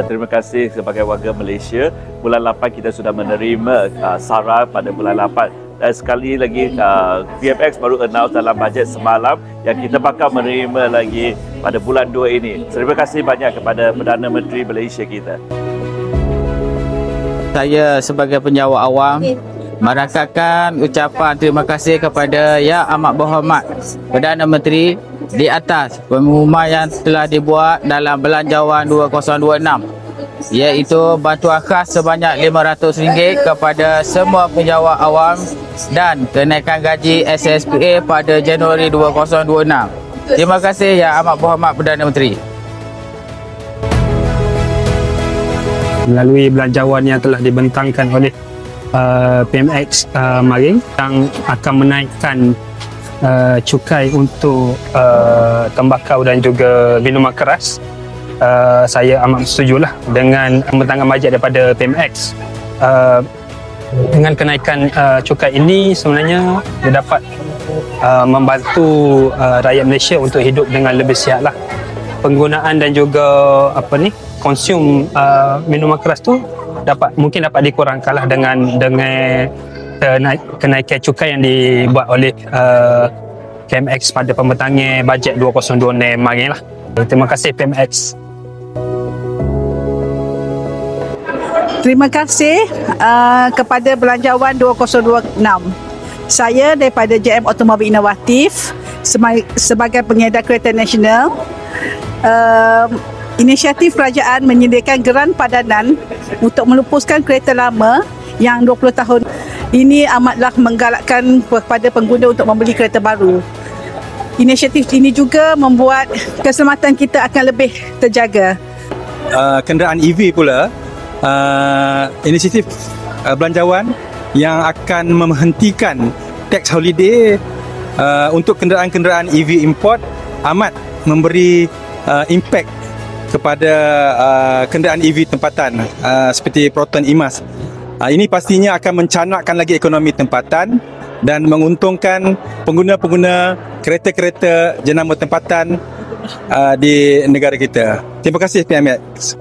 Terima kasih sebagai warga Malaysia. Bulan 8 kita sudah menerima SARA pada bulan 8. Dan sekali lagi PMX baru announce dalam bajet semalam yang kita bakal menerima lagi pada bulan 2 ini. Terima kasih banyak kepada Perdana Menteri Malaysia kita. Saya sebagai penjawat awam merakamkan ucapan terima kasih kepada Yang Amat Berhormat Perdana Menteri di atas pengumuman yang telah dibuat dalam Belanjawan 2026, iaitu bantuan khas sebanyak RM500 kepada semua penjawat awam dan kenaikan gaji SSPA pada Januari 2026. Terima kasih Yang Amat Berhormat Perdana Menteri. Melalui belanjawan yang telah dibentangkan oleh PMX Maring yang akan menaikkan cukai untuk tembakau dan juga minuman keras, saya amat bersetujulah dengan pembentangan bajet daripada PMX. Dengan kenaikan cukai ini sebenarnya dia dapat membantu rakyat Malaysia untuk hidup dengan lebih sihat lah. Penggunaan dan juga konsum minuman keras tu mungkin dapat dikurangkan lah dengan kenaikan cukai yang dibuat oleh PMX pada pembentangan bajet 2026 kemarin lah. Terima kasih PMX. Terima kasih kepada Belanjawan 2026. Saya daripada JM Automobil Inovatif sebagai pengedar kereta nasional. Inisiatif kerajaan menyediakan geran padanan untuk melupuskan kereta lama yang 20 tahun. Ini amatlah menggalakkan kepada pengguna untuk membeli kereta baru. Inisiatif ini juga membuat keselamatan kita akan lebih terjaga. Kenderaan EV pula, inisiatif belanjawan yang akan menghentikan tax holiday untuk kenderaan-kenderaan EV import amat memberi impact kepada kenderaan EV tempatan seperti Proton Emas. Ini pastinya akan mencanakkan lagi ekonomi tempatan dan menguntungkan pengguna-pengguna kereta-kereta jenama tempatan di negara kita. Terima kasih PMX.